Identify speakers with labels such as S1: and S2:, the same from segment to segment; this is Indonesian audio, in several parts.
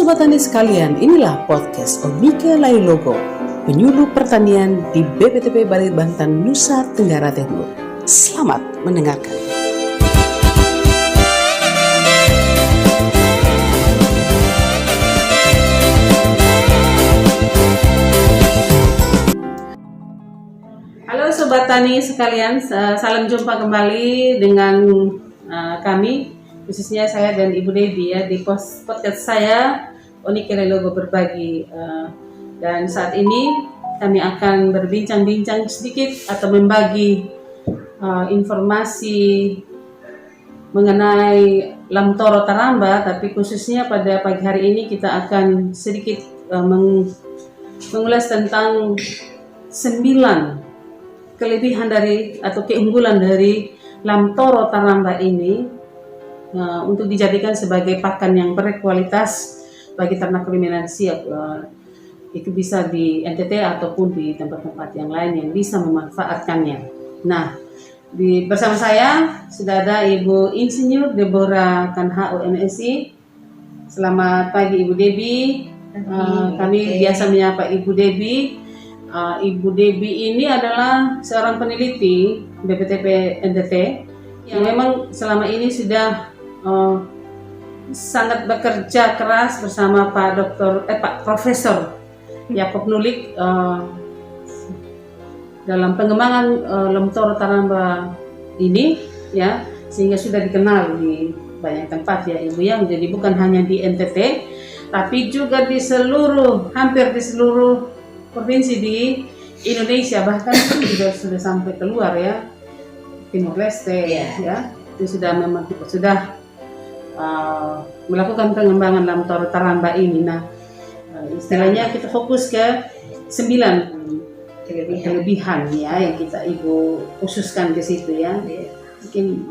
S1: Sobat Tani sekalian, inilah podcast Omike Lailogo, penyuluh pertanian di BPTP Bali Banten, Nusa Tenggara Timur. Selamat mendengarkan. Halo Sobat Tani sekalian, salam jumpa kembali dengan kami, khususnya saya dan Ibu Debbie ya, di podcast saya Omike Lailogo berbagi. Dan saat ini kami akan berbincang-bincang sedikit atau membagi informasi mengenai Lamtoro Taramba, tapi khususnya pada pagi hari ini kita akan sedikit mengulas tentang 9 kelebihan dari atau keunggulan dari Lamtoro Taramba ini untuk dijadikan sebagai pakan yang berkualitas bagi ternak ruminansi, itu bisa di NTT ataupun di tempat-tempat yang lain yang bisa memanfaatkannya. Nah, bersama saya sudah ada Ibu Insinyur Deborah Kanha MSI. Selamat pagi Ibu Debbie. Kami biasa menyapa Ibu Debbie. Ibu Debbie ini adalah seorang peneliti BPTP NTT yang memang selama ini sudah sangat bekerja keras bersama Pak Profesor Yakob Nulik dalam pengembangan Lamtoro Taramba ini ya, sehingga sudah dikenal di banyak tempat ya Ibu ya. Jadi bukan hanya di NTT tapi juga di hampir di seluruh provinsi di Indonesia, bahkan juga sudah sampai keluar ya, Timor Leste ya. Itu sudah melakukan pengembangan Lamtoro Taramba ini. Nah, istilahnya kita fokus ke 9 kelebihan ya yang kita Ibu khususkan ke situ ya. Mungkin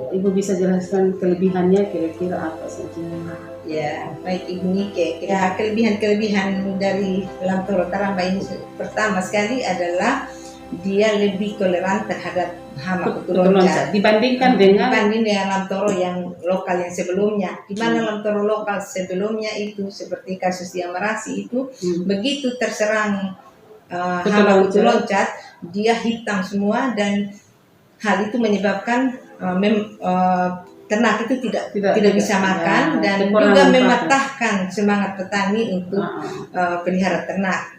S1: Ibu bisa jelaskan kelebihannya kira-kira apa saja.
S2: Ya, baik Ibu Nike. Ya, kelebihan dari Lamtoro Taramba ini pertama sekali adalah dia lebih toleran terhadap hama kutu loncat dibanding dengan Lamtoro yang lokal yang sebelumnya. Di mana Lamtoro lokal sebelumnya itu seperti kasus di Amarasi itu, begitu terserang hama kutu loncat, dia hitam semua, dan hal itu menyebabkan ternak itu tidak bisa makan dan juga mematahkan semangat petani untuk pelihara ternak.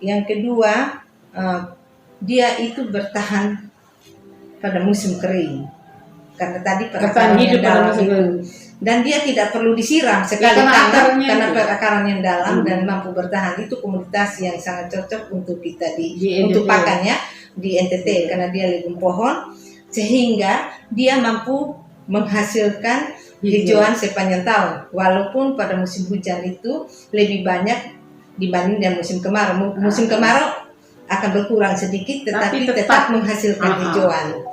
S2: Yang kedua, dia itu bertahan pada musim kering karena tadi perakaran yang dalam itu, dan dia tidak perlu disiram sekali karena perakaran yang dalam dan mampu bertahan. Itu komoditas yang sangat cocok untuk kita untuk pakannya di NTT karena dia legum pohon, sehingga dia mampu menghasilkan hijauan sepanjang tahun, walaupun pada musim hujan itu lebih banyak dibanding dengan musim kemarau. Musim kemarau akan berkurang sedikit, tetapi tetap menghasilkan hijauan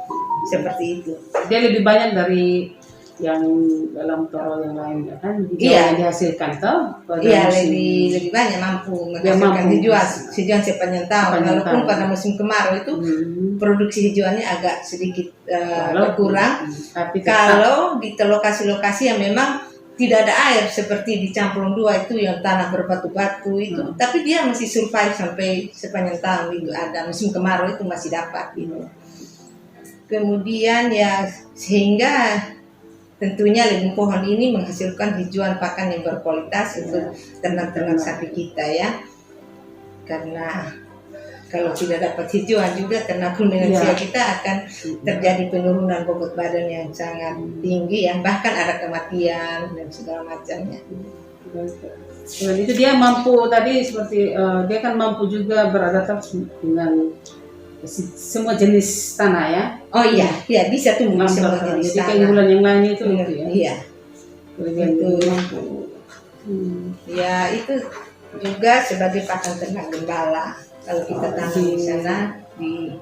S2: seperti itu.
S1: Dia lebih banyak dari yang dalam toro yang lain ya kan, yang dihasilkan toh?
S2: Iya, lebih banyak mampu menghasilkan hijauan sepanjang tahun. Walaupun pada musim kemarau itu produksi hijauannya agak sedikit berkurang. Tapi kalau di lokasi-lokasi yang memang tidak ada air seperti di Camplong 2 itu yang tanah berbatu-batu itu, tapi dia masih survive sampai sepanjang tahun itu ada. Musim kemarau itu masih dapat gitu. Kemudian ya, sehingga tentunya legum pohon ini menghasilkan hijauan pakan yang berkualitas untuk ternak-ternak sapi kita ya. Karena kalau tidak dapat hijauan juga ternak ruminansia kita akan terjadi penurunan bobot badan yang sangat tinggi ya, bahkan ada kematian dan segala macamnya.
S1: Dan itu dia mampu tadi seperti dia kan mampu juga beradaptasi dengan semua jenis tanah ya.
S2: Oh iya, bisa tumbuh semua jenis
S1: tanah. Jadi keunggulan yang lain itu ya.
S2: Iya. Itu mampu. Ya, itu juga sebagai pakan ternak gembala. Kalau kita tanam di sana di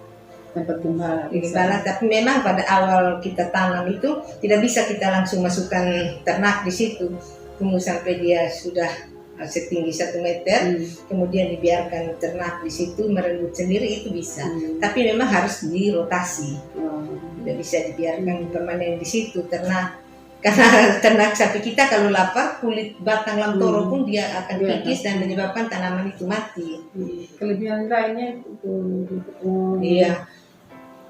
S2: tempat gembala, tapi memang pada awal kita tanam itu tidak bisa kita langsung masukkan ternak di situ. Tunggu sampai dia sudah setinggi 1 meter, kemudian dibiarkan ternak di situ merenggut sendiri, itu bisa. Tapi memang harus dirotasi, tidak bisa dibiarkan permanen di situ ternak. Karena ternak sapi kita kalau lapar, kulit batang lamtoro pun dia akan kikis dan menyebabkan tanaman itu mati.
S1: Kelebihan lainnya itu
S2: Iya.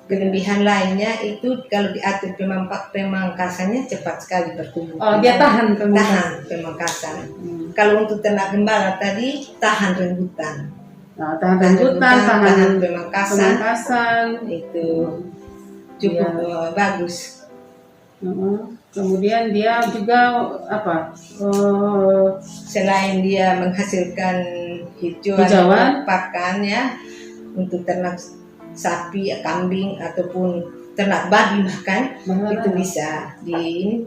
S2: Kelebihan lainnya itu kalau diatur pemangkasannya cepat sekali bertumbuh.
S1: Oh, dia tahan
S2: pemangkasan. Kalau untuk ternak gembala tadi tahan rembutan.
S1: Nah, tahan rembutan, tahan
S2: pemangkasan itu cukup bagus.
S1: Kemudian dia juga
S2: selain dia menghasilkan hijauan pakan ya untuk ternak sapi, kambing ataupun ternak babi bahkan itu bisa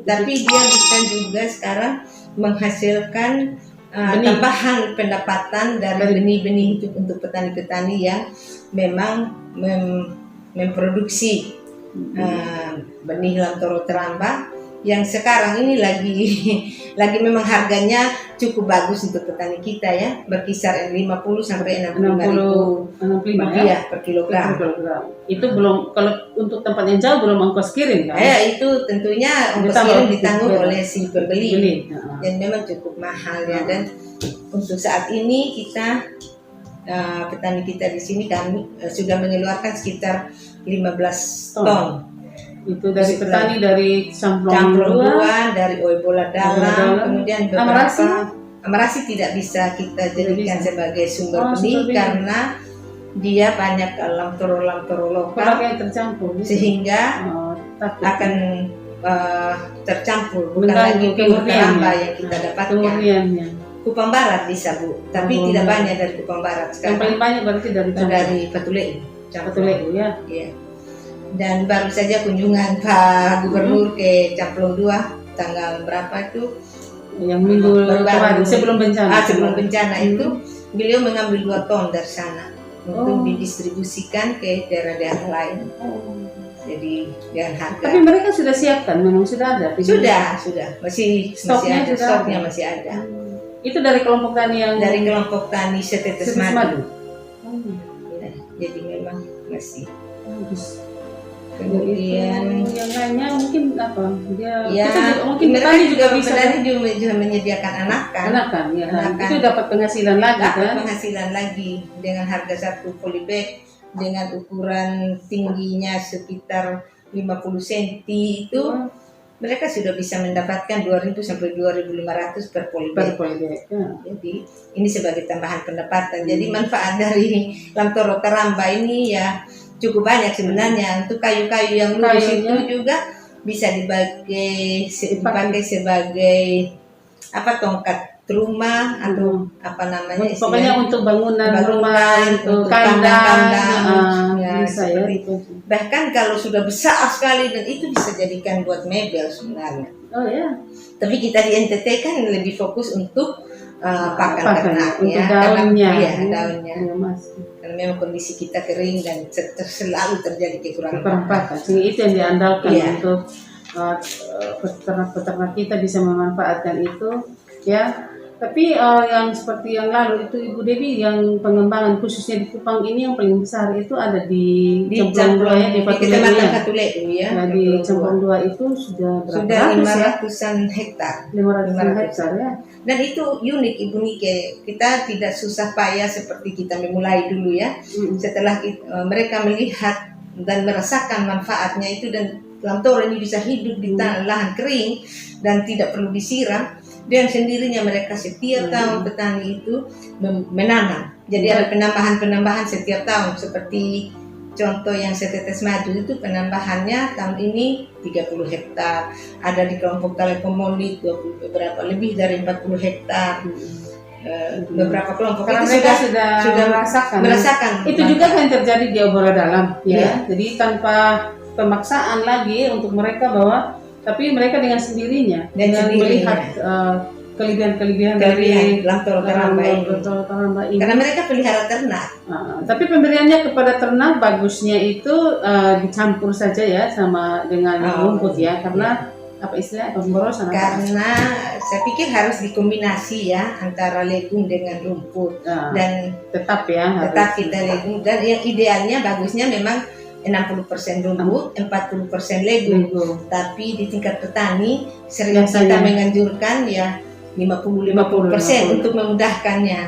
S2: tapi dia bisa juga sekarang menghasilkan tambahan pendapatan dari benih-benih itu untuk petani-petani yang memang memproduksi benih lamtoro teramba yang sekarang ini lagi memang harganya cukup bagus untuk petani kita ya, berkisar 50 sampai 65 rupiah per kilogram.
S1: Itu belum, kalau untuk tempat yang jauh belum ongkos kirim kan?
S2: Itu tentunya ongkos kirim ditanggung oleh si pembeli. Dan memang cukup mahal ya. Dan untuk saat ini kita petani kita di sini kami sudah mengeluarkan sekitar 15 ton.
S1: Itu dari petani dari Camplong
S2: 2, dari Oebola Dalam, kemudian beberapa Amarasi tidak bisa kita jadikan sebagai sumber benih karena dia banyak lamtoro lokal
S1: yang tercampur
S2: sehingga akan tercampur, bukan lagi pure teramba yang kita dapatkan. Kupang Barat bisa Bu, tapi tidak banyak dari Kupang Barat.
S1: Yang paling banyak berarti dari
S2: Patuleu.
S1: Patuleu ya.
S2: Iya. Dan baru saja kunjungan Pak Gubernur ke Camplong 2 tanggal berapa itu?
S1: Yang minggu kemarin sebelum bencana.
S2: Sebelum bencana itu beliau mengambil 2 ton dari sana untuk didistribusikan ke daerah-daerah lain. Jadi dengan harga.
S1: Tapi mereka sudah siapkan, memang sudah ada.
S2: Sudah. Masih stoknya masih ada.
S1: Itu dari kelompok tani
S2: dari kelompok tani Setetes Madu. Jadi memang masih
S1: bagus.
S2: Kemudian
S1: yang lainnya mungkin
S2: mungkin mereka juga menyediakan anakan
S1: itu dapat penghasilan
S2: lagi dengan harga 1 polybag dengan ukuran tingginya sekitar 50 cm itu mereka sudah bisa mendapatkan 2.000 sampai 2.500 per polybag. Jadi ini sebagai tambahan pendapatan. Jadi manfaat dari lamtoro teramba ini ya cukup banyak sebenarnya. Untuk kayu-kayu yang lurus itu juga bisa dipakai sebagai tongkat rumah atau apa namanya
S1: pokoknya untuk bangunan rumah, untuk kandang
S2: bisa ya. Bahkan kalau sudah besar sekali dan itu bisa jadikan buat mebel sebenarnya. Tapi kita di NTT kan lebih fokus untuk pakan ternak
S1: ya, daunnya.
S2: Karena memang kondisi kita kering dan selalu terjadi kekurangan
S1: pakan. Itu yang diandalkan untuk peternak kita bisa memanfaatkan itu ya. Tapi yang seperti yang lalu itu Ibu Dewi, yang pengembangan khususnya di Kupang ini yang paling besar itu ada di Camplong 2 ya, di
S2: Patuleu ya.
S1: Di Camplong 2 itu sudah
S2: 500-an hektar.
S1: 500 hektar ya.
S2: Dan itu unik Ibu Nike, kita tidak susah payah seperti kita memulai dulu ya. Setelah mereka melihat dan merasakan manfaatnya itu, dan lamtoro ini bisa hidup di lahan kering dan tidak perlu disiram. Dan sendirinya mereka setiap tahun petani itu menanam. Jadi ada penambahan setiap tahun. Seperti contoh yang Setetes Madu itu penambahannya tahun ini 30 hektar. Ada di kelompok Telekomolit lebih dari 40 hektar. Beberapa kelompok itu sudah merasakan.
S1: Itu juga yang terjadi di Oebola Dalam ya. Jadi tanpa pemaksaan lagi untuk mereka tapi mereka dengan sendirinya dengan melihat kelebihan dari
S2: lamtoro teramba ini. Karena mereka pelihara ternak.
S1: Tapi pemberiannya kepada ternak bagusnya itu dicampur saja ya dengan rumput ya, karena apa istilahnya pemborosan.
S2: Karena saya pikir harus dikombinasi ya antara legum dengan rumput dan tetap kita legum, dan yang idealnya bagusnya memang 60% rumput, 40% legum. Tapi di tingkat petani sering
S1: Biasanya.
S2: kita menganjurkan ya 50-50% untuk memudahkannya,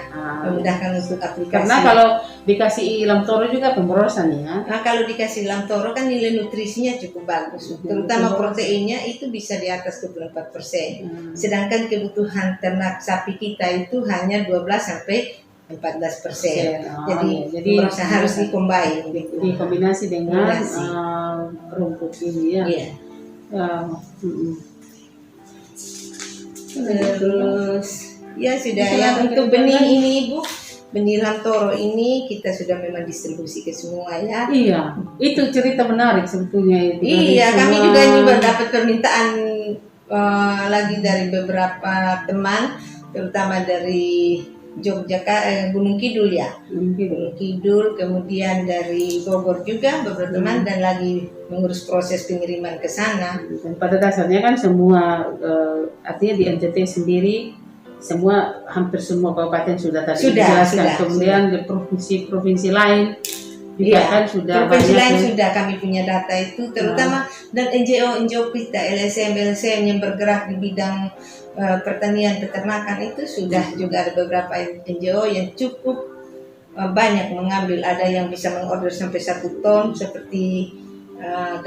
S2: memudahkan untuk aplikasi.
S1: Karena kalau dikasih Lamtoro juga pemborosan ya.
S2: Nah, kalau dikasih Lamtoro kan nilai nutrisinya cukup bagus, terutama proteinnya itu bisa di atas 24%. Sedangkan kebutuhan ternak sapi kita itu hanya 12-14%. Jadi harus dikombin,
S1: dikombinasi dengan rumput ini ya.
S2: Iya. Terus ya sudah ya, untuk benih ini Ibu, benih Lamtoro ini kita sudah memang distribusi ke semua ya.
S1: Iya, itu cerita menarik sebetulnya itu.
S2: Iya, kami juga dapat permintaan lagi dari beberapa teman, terutama dari Yogyakarta, Gunung Kidul ya. Gunung Kidul, kemudian dari Bogor juga beberapa teman dan lagi mengurus proses pengiriman ke sana.
S1: Dan pada dasarnya kan semua artinya di NTT sendiri semua hampir semua kabupaten sudah tadi dijelaskan. Kemudian di provinsi lain juga kan sudah
S2: provinsi
S1: banyak
S2: lain sudah kami punya data itu, terutama dan NGO kita LSM yang bergerak di bidang pertanian peternakan itu sudah juga ada beberapa NGO yang cukup banyak mengambil, ada yang bisa mengorder sampai 1 ton seperti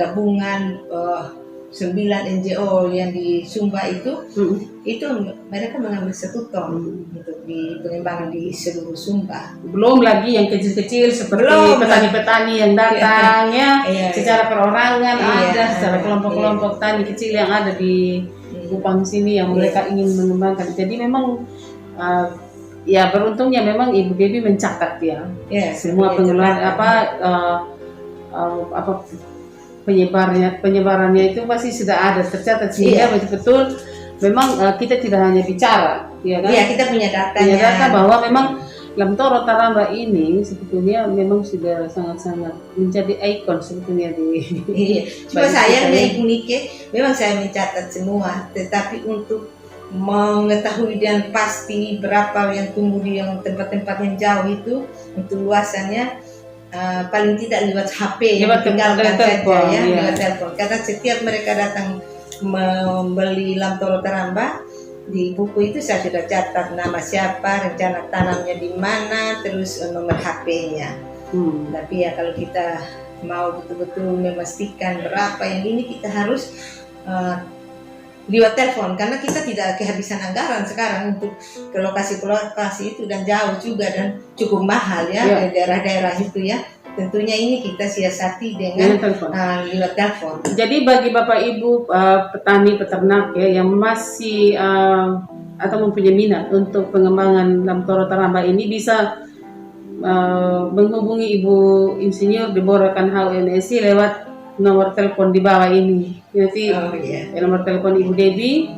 S2: gabungan 9 NGO yang di Sumba itu mereka mengambil 1 ton untuk di pengembangan di seluruh Sumba.
S1: Belum lagi yang kecil-kecil seperti petani-petani yang datang secara perorangan ada, secara kelompok-kelompok tani kecil yang ada di Kupang sini yang mereka ingin mengembangkan. Jadi memang ya beruntungnya memang Ibu Debbie mencatat ya semua pengeluaran penyebarannya itu pasti sudah ada tercatat sehingga betul-betul memang kita tidak hanya bicara ya kan?
S2: Iya, kita punya datanya.
S1: Punya data bahwa memang Lamtoro Taramba ini sebetulnya memang sudah sangat-sangat menjadi ikon sebetulnya di.
S2: Iya. Cuma sayangnya Ibu Nike, memang saya mencatat semua, tetapi untuk mengetahui dan pasti berapa yang tumbuh di yang tempat-tempat yang jauh itu untuk luasannya paling tidak lewat HP, tinggalkan saja lewat telepon. Karena setiap mereka datang membeli Lamtoro Taramba, di buku itu saya sudah catat nama siapa, rencana tanamnya di mana, terus nomor HP-nya. Tapi ya kalau kita mau betul-betul memastikan berapa yang ini, kita harus lewat telepon, karena kita tidak kehabisan anggaran sekarang untuk ke lokasi-lokasi itu, dan jauh juga dan cukup mahal ya, di daerah-daerah itu ya. Tentunya ini kita siasati dengan lewat telepon.
S1: Jadi bagi Bapak Ibu petani peternak ya yang masih atau mempunyai minat untuk pengembangan Lamtoro Taramba ini bisa menghubungi Ibu Insinyur Deborah Kanhau MSc lewat nomor telepon di bawah ini. Nanti nomor telepon Ibu Debbie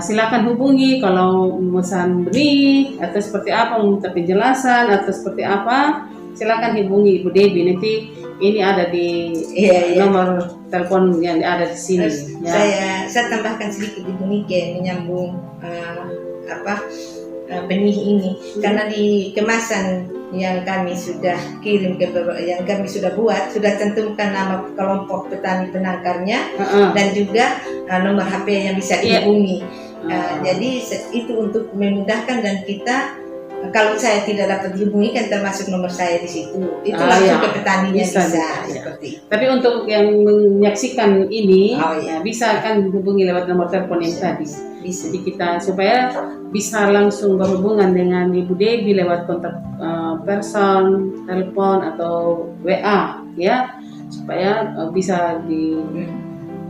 S1: silakan hubungi kalau memesan benih atau seperti apa, meminta penjelasan atau seperti apa. Silakan hubungi Ibu Debbie, nanti ini ada di nomor telepon yang ada di sini.
S2: Saya tambahkan sedikit Ibu Nike menyambung benih ini, karena di kemasan yang kami sudah kirim yang kami sudah buat sudah tentukan nama kelompok petani penangkarnya dan juga nomor HP yang bisa dihubungi. Jadi itu untuk memudahkan, dan kita kalau saya tidak dapat dihubungi kan termasuk nomor saya di situ. Itu langsung ke petaninya bisa seperti itu.
S1: Tapi untuk yang menyaksikan ini bisa kan hubungi lewat nomor telepon yang tadi. Jadi kita supaya bisa langsung berhubungan dengan Ibu Debbie lewat kontak person, telepon atau WA ya, supaya bisa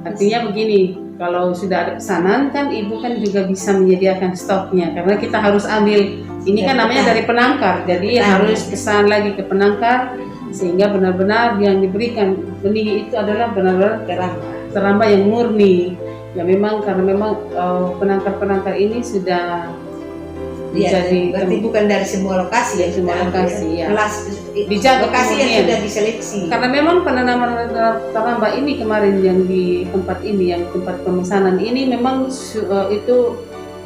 S1: artinya begini, kalau sudah ada pesanan kan Ibu kan juga bisa menyediakan stoknya, karena kita harus ambil ini kan namanya dari penangkar, jadi harus pesan lagi ke penangkar sehingga benar-benar yang diberikan benih itu adalah benar-benar Taramba yang murni. Ya memang karena memang penangkar-penangkar ini sudah
S2: jadi berarti bukan dari semua lokasi lokasi yang sudah diseleksi.
S1: Karena memang penanaman Taramba ini kemarin yang di tempat ini, yang tempat pemesanan ini memang itu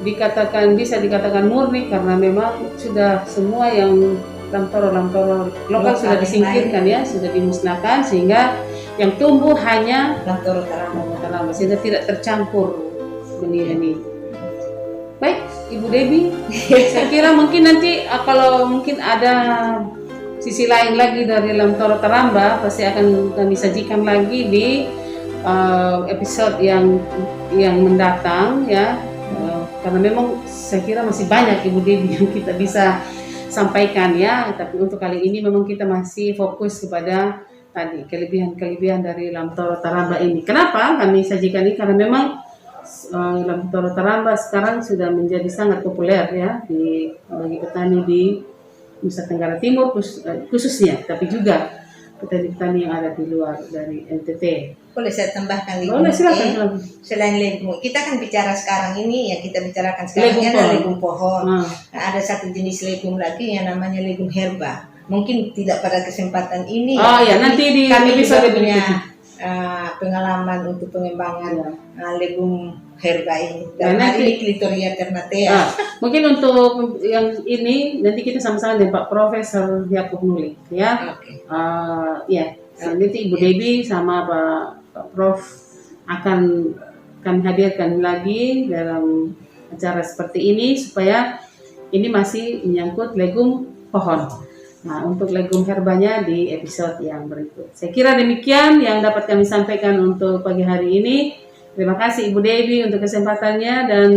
S1: bisa dikatakan murni, karena memang sudah semua yang lamtoro lokal
S2: Lokal
S1: sudah disingkirkan ya, sudah dimusnahkan, sehingga yang tumbuh hanya
S2: Lamtoro Taramba.
S1: sehingga tidak tercampur benih-benih. Baik, Ibu Debbie, saya kira mungkin nanti kalau mungkin ada sisi lain lagi dari Lamtoro Taramba, pasti akan kami sajikan lagi di episode yang mendatang ya. Karena memang saya kira masih banyak Ibu Debbie yang kita bisa sampaikan ya, tapi untuk kali ini memang kita masih fokus kepada tadi kelebihan dari Lamtoro Taramba ini. Kenapa kami sajikan ini? Karena memang Lamtoro Taramba sekarang sudah menjadi sangat populer ya bagi petani di Nusa Tenggara Timur khususnya, tapi juga petani-petani yang ada di luar dari NTT.
S2: Boleh saya tambahkan lagi?
S1: Boleh, silakan.
S2: Selain legum, kita kan bicara sekarang ini, yang kita bicarakan sekarang ini adalah legum pohon. Nah, ada satu jenis legum lagi yang namanya legum herba. Mungkin tidak pada kesempatan ini.
S1: Oh ya, nanti di
S2: kami
S1: episode
S2: juga punya
S1: berikutnya.
S2: pengalaman untuk pengembangan legum herba ini.
S1: Nah,
S2: Dan
S1: nanti
S2: ini Clitoria ternatea.
S1: Mungkin untuk yang ini nanti kita sama-sama dengan Pak Profesor Yakub Nuli ya.
S2: Oke.
S1: Ya, nanti Ibu Debbie sama Pak Prof akan hadirkan lagi dalam acara seperti ini supaya ini masih menyangkut legum pohon. Nah, untuk legum herbanya di episode yang berikut. Saya kira demikian yang dapat kami sampaikan untuk pagi hari ini. Terima kasih Ibu Debbie untuk kesempatannya, dan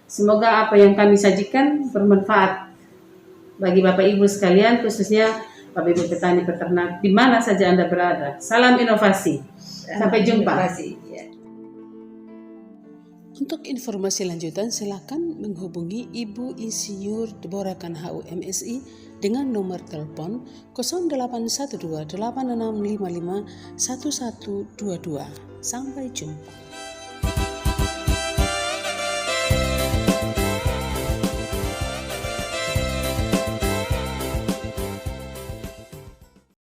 S1: semoga apa yang kami sajikan bermanfaat bagi Bapak Ibu sekalian, khususnya Bapak Ibu petani peternak di mana saja Anda berada. Salam inovasi. Sampai jumpa.
S3: Untuk informasi lanjutan silakan menghubungi Ibu Insinyur Deborah Kan HU MSI dengan nomor telepon 0812 8655 1122. Sampai jumpa.